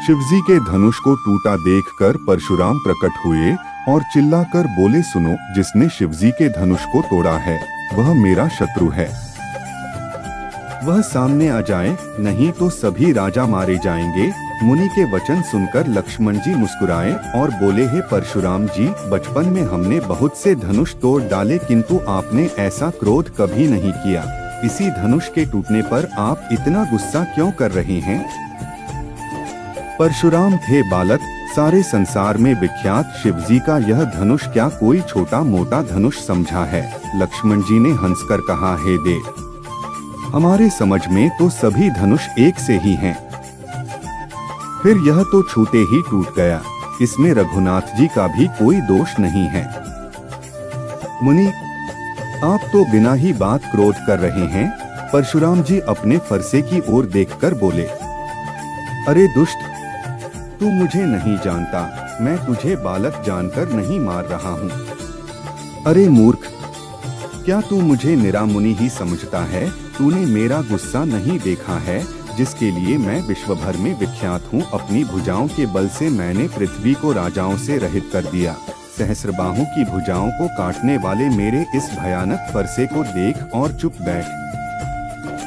शिवजी के धनुष को टूटा देखकर परशुराम प्रकट हुए और चिल्लाकर बोले, सुनो, जिसने शिवजी के धनुष को तोड़ा है वह मेरा शत्रु है, वह सामने आ जाए, नहीं तो सभी राजा मारे जाएंगे। मुनि के वचन सुनकर लक्ष्मण जी मुस्कुराए और बोले, हे परशुराम जी, बचपन में हमने बहुत से धनुष तोड़ डाले, किंतु आपने ऐसा क्रोध कभी नहीं किया। इसी धनुष के टूटने पर आप इतना गुस्सा क्यों कर रहे हैं? परशुराम थे बालक, सारे संसार में विख्यात शिवजी का यह धनुष क्या कोई छोटा मोटा धनुष समझा है? लक्ष्मण जी ने हंसकर कहा, हे देव, हमारे समझ में तो सभी धनुष एक से ही हैं। फिर यह तो छूते ही टूट गया, इसमें रघुनाथ जी का भी कोई दोष नहीं है। मुनि, आप तो बिना ही बात क्रोध कर रहे हैं। परशुराम जी अपने फरसे की ओर देखकर बोले, अरे दुष्ट, तू मुझे नहीं जानता, मैं तुझे बालक जानकर नहीं मार रहा हूँ। अरे मूर्ख, क्या तू मुझे निरामुनि ही समझता है? तूने मेरा गुस्सा नहीं देखा है, जिसके लिए मैं विश्व भर में विख्यात हूँ। अपनी भुजाओं के बल से मैंने पृथ्वी को राजाओं से रहित कर दिया। सहस्रबाहु की भुजाओं को काटने वाले मेरे इस भयानक फरसे को देख और चुप बैठ।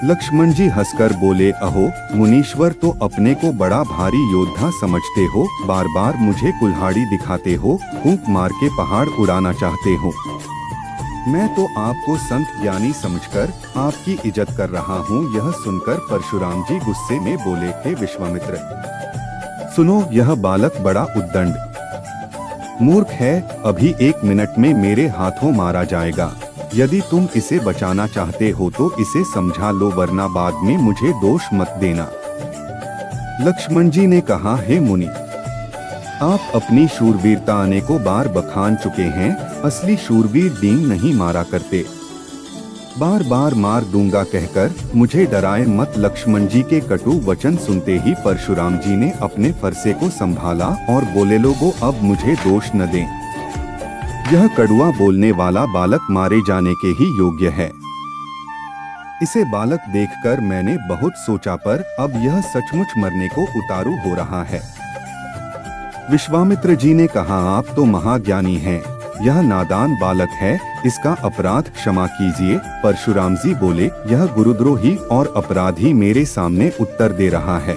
लक्ष्मण जी हंसकर बोले, अहो मुनीश्वर, तो अपने को बड़ा भारी योद्धा समझते हो, बार बार मुझे कुल्हाड़ी दिखाते हो, फूंक मार के पहाड़ उड़ाना चाहते हो। मैं तो आपको संत ज्ञानी समझकर आपकी इज्जत कर रहा हूँ। यह सुनकर परशुराम जी गुस्से में बोले, हे विश्वामित्र, सुनो, यह बालक बड़ा उद्दंड मूर्ख है, अभी 1 मिनट में मेरे हाथों मारा जाएगा। यदि तुम इसे बचाना चाहते हो तो इसे समझा लो, वरना बाद में मुझे दोष मत देना। लक्ष्मण जी ने कहा, हे मुनि, आप अपनी शूरवीरता अनेकों बार बखान चुके हैं। असली शूरवीर डींग नहीं मारा करते। बार बार मार दूंगा कहकर मुझे डराए मत। लक्ष्मण जी के कटु वचन सुनते ही परशुराम जी ने अपने फरसे को संभाला और बोले, लोगों, अब मुझे दोष न दें। यह कड़ुआ बोलने वाला बालक मारे जाने के ही योग्य है। इसे बालक देखकर मैंने बहुत सोचा, पर अब यह सचमुच मरने को उतारू हो रहा है। विश्वामित्र जी ने कहा, आप तो महाज्ञानी हैं, यह नादान बालक है, इसका अपराध क्षमा कीजिए। परशुराम जी बोले, यह गुरुद्रोही और अपराधी मेरे सामने उत्तर दे रहा है,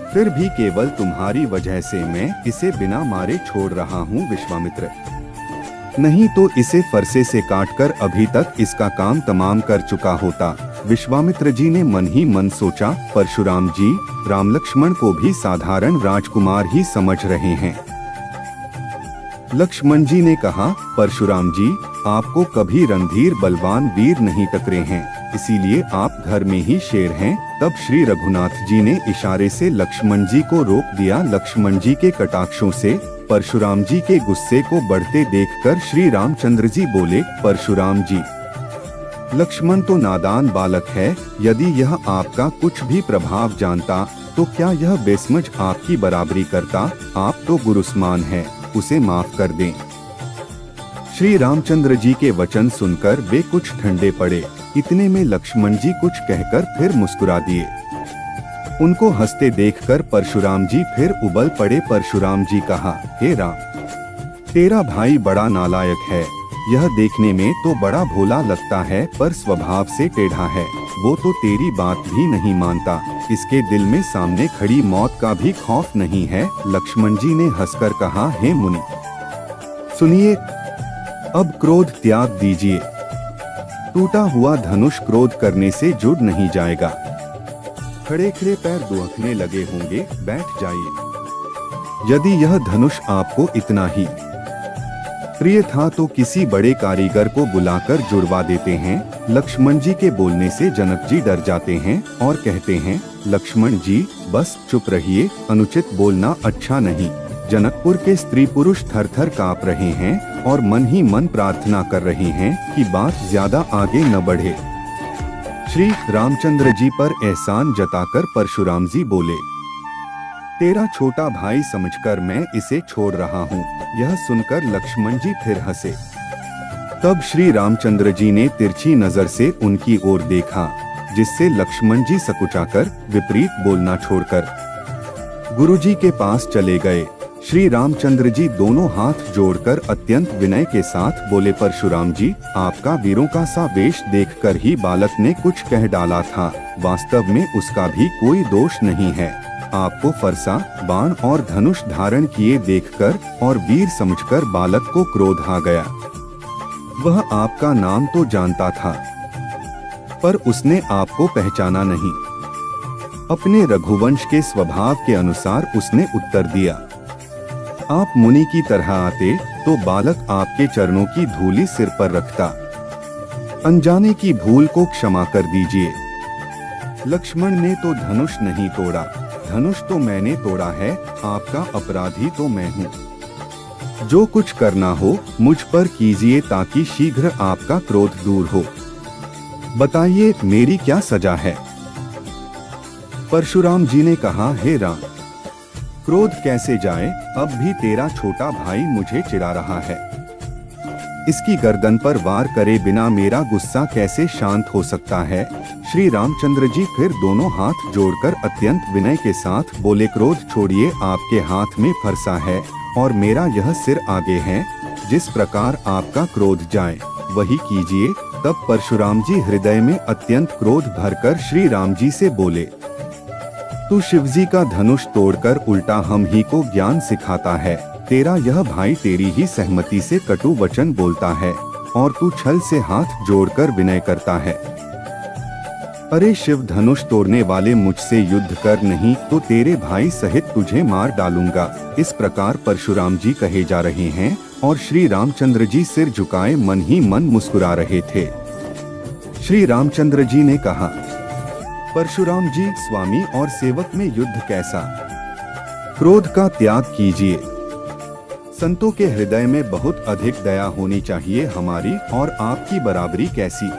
फिर भी केवल तुम्हारी वजह से मैं इसे बिना मारे छोड़ रहा हूँ विश्वामित्र, नहीं तो इसे फरसे से काटकर अभी तक इसका काम तमाम कर चुका होता। विश्वामित्र जी ने मन ही मन सोचा, परशुराम जी राम लक्ष्मण को भी साधारण राजकुमार ही समझ रहे हैं। लक्ष्मण जी ने कहा, परशुराम जी, आपको कभी रणधीर बलवान वीर नहीं टकरे हैं, इसीलिए आप घर में ही शेर हैं। तब श्री रघुनाथ जी ने इशारे से लक्ष्मण जी को रोक दिया। लक्ष्मण जी के कटाक्षों से परशुराम जी के गुस्से को बढ़ते देखकर श्री रामचंद्र जी बोले, परशुराम जी, लक्ष्मण तो नादान बालक है, यदि यह आपका कुछ भी प्रभाव जानता तो क्या यह बेसमझ आपकी बराबरी करता? आप तो गुरुसमान हैं, उसे माफ कर दें। श्री रामचंद्र जी के वचन सुनकर वे कुछ ठंडे पड़े। इतने में लक्ष्मण जी कुछ कहकर फिर मुस्कुरा दिए। उनको हंसते देखकर परशुराम जी फिर उबल पड़े। परशुराम जी कहा, हे राम, तेरा भाई बड़ा नालायक है, यह देखने में तो बड़ा भोला लगता है पर स्वभाव से टेढ़ा है। वो तो तेरी बात भी नहीं मानता, इसके दिल में सामने खड़ी मौत का भी खौफ नहीं है। लक्ष्मण जी ने हंसकर कहा, हे मुनि, सुनिए, अब क्रोध त्याग दीजिए। टूटा हुआ धनुष क्रोध करने से जुड़ नहीं जाएगा। खड़े खड़े पैर दुखने लगे होंगे, बैठ जाइए। यदि यह धनुष आपको इतना ही प्रिय था तो किसी बड़े कारीगर को बुलाकर जुड़वा देते हैं। लक्ष्मण जी के बोलने से जनक जी डर जाते हैं और कहते हैं, लक्ष्मण जी बस चुप रहिए, अनुचित बोलना अच्छा नहीं। जनकपुर के स्त्री पुरुष थर थर कांप रहे हैं और मन ही मन प्रार्थना कर रहे हैं कि बात ज्यादा आगे न बढ़े। श्री रामचंद्र जी पर एहसान जताकर परशुराम जी बोले, तेरा छोटा भाई समझकर मैं इसे छोड़ रहा हूँ। यह सुनकर लक्ष्मण जी फिर हंसे। तब श्री रामचंद्र जी ने तिरछी नजर से उनकी ओर देखा, जिससे लक्ष्मण जी सकुचाकर विपरीत बोलना छोड़कर गुरुजी के पास चले गए। श्री रामचंद्र जी दोनों हाथ जोड़कर अत्यंत विनय के साथ बोले, परशुराम जी, आपका वीरों का सा वेश देखकर ही बालक ने कुछ कह डाला था। वास्तव में उसका भी कोई दोष नहीं है। आपको फरसा, बाण और धनुष धारण किए देखकर और वीर समझकर बालक को क्रोध आ गया। वह आपका नाम तो जानता था, पर उसने आपको पहचाना नहीं। अपने रघुवंश के स्वभाव के अनुसार उसने उत्तर दिया, आप मुनि की तरह आते तो बालक आपके चरणों की धूली सिर पर रखता। अनजाने की भूल को क्षमा कर दीजिए। लक्ष्मण ने तो धनुष नहीं तोड़ा, धनुष तो मैंने तोड़ा है। आपका अपराधी तो मैं हूँ। जो कुछ करना हो मुझ पर कीजिए ताकि शीघ्र आपका क्रोध दूर हो। बताइए मेरी क्या सजा है? परशुराम जी ने कहा, हे राम, क्रोध कैसे जाए? अब भी तेरा छोटा भाई मुझे चिढ़ा रहा है। इसकी गर्दन पर वार करे बिना मेरा गुस्सा कैसे शांत हो सकता है? श्री रामचंद्र जी फिर दोनों हाथ जोड़कर अत्यंत विनय के साथ बोले, क्रोध छोड़िए, आपके हाथ में फरसा है और मेरा यह सिर आगे है। जिस प्रकार आपका क्रोध जाए वही कीजिए। तब परशुराम जी हृदय में अत्यंत क्रोध भरकर श्री राम जी से बोले, तू शिवजी का धनुष तोड़कर उल्टा हम ही को ज्ञान सिखाता है। तेरा यह भाई तेरी ही सहमति से कटु वचन बोलता है और तू छल से हाथ जोड़कर विनय करता है। अरे शिव, धनुष तोड़ने वाले, मुझसे युद्ध कर, नहीं तो तेरे भाई सहित तुझे मार डालूंगा। इस प्रकार परशुराम जी कहे जा रहे हैं और श्री रामचंद्र जी सिर झुकाए मन ही मन मुस्कुरा रहे थे। श्री रामचंद्र जी ने कहा, परशुराम जी, स्वामी और सेवक में युद्ध कैसा? क्रोध का त्याग कीजिए। संतों के हृदय में बहुत अधिक दया होनी चाहिए। हमारी और आपकी बराबरी कैसी?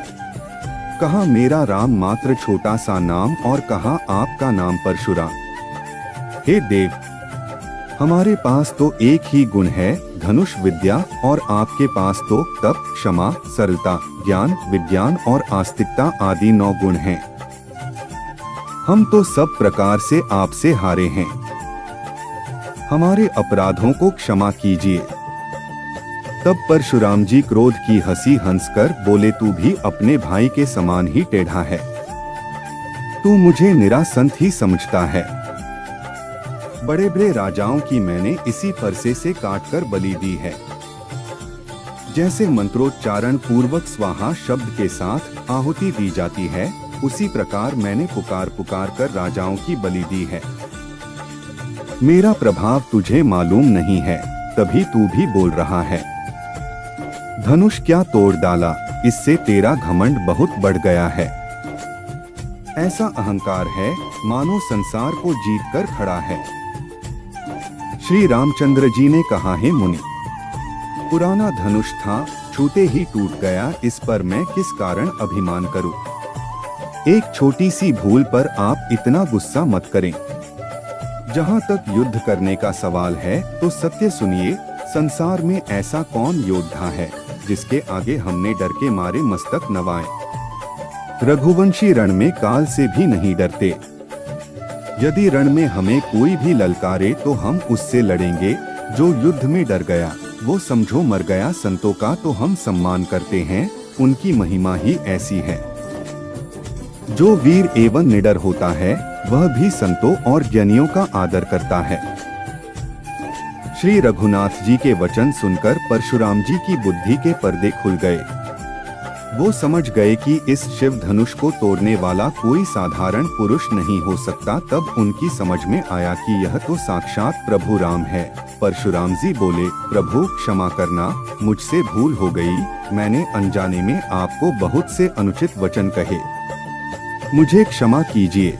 कहा मेरा राम मात्र छोटा सा नाम और कहा आपका नाम परशुराम। हे देव, हमारे पास तो एक ही गुण है, धनुष विद्या, और आपके पास तो तप, क्षमा, सरलता, ज्ञान, विज्ञान और आस्तिकता आदि 9 गुण हैं। हम तो सब प्रकार से आपसे हारे हैं। हमारे अपराधों को क्षमा कीजिए। तब परशुराम जी क्रोध की हंसी हंसकर बोले, तू भी अपने भाई के समान ही टेढ़ा है। तू मुझे निरासंत ही समझता है। बड़े बड़े राजाओं की मैंने इसी फरसे से काटकर बलि दी है। जैसे मंत्रोच्चारण पूर्वक स्वाहा शब्द के साथ आहुति दी जाती है, उसी प्रकार मैंने पुकार पुकार कर राजाओं की बलि दी है। मेरा प्रभाव तुझे मालूम नहीं है, तभी तू भी बोल रहा है। धनुष क्या तोड़ डाला, इससे तेरा घमंड बहुत बढ़ गया है। ऐसा अहंकार है मानो संसार को जीतकर खड़ा है। श्री रामचंद्र जी ने कहा, हे मुनि, पुराना धनुष था, छूते ही टूट गया, इस पर मैं किस कारण अभिमान करूं? एक छोटी सी भूल पर आप इतना गुस्सा मत करें। जहां तक युद्ध करने का सवाल है तो सत्य सुनिए, संसार में ऐसा कौन योद्धा है जिसके आगे हमने डर के मारे मस्तक नवाए? रघुवंशी रण में काल से भी नहीं डरते। यदि रण में हमें कोई भी ललकारे तो हम उससे लड़ेंगे। जो युद्ध में डर गया वो समझो मर गया। संतों का तो हम सम्मान करते हैं, उनकी महिमा ही ऐसी है। जो वीर एवं निडर होता है वह भी संतों और ज्ञानियों का आदर करता है। श्री रघुनाथ जी के वचन सुनकर परशुराम जी की बुद्धि के पर्दे खुल गए। वो समझ गए कि इस शिव धनुष को तोड़ने वाला कोई साधारण पुरुष नहीं हो सकता। तब उनकी समझ में आया कि यह तो साक्षात प्रभु राम है। परशुराम जी बोले, प्रभु क्षमा करना, मुझसे भूल हो गई। मैंने अनजाने में आपको बहुत से अनुचित वचन कहे, मुझे क्षमा कीजिए।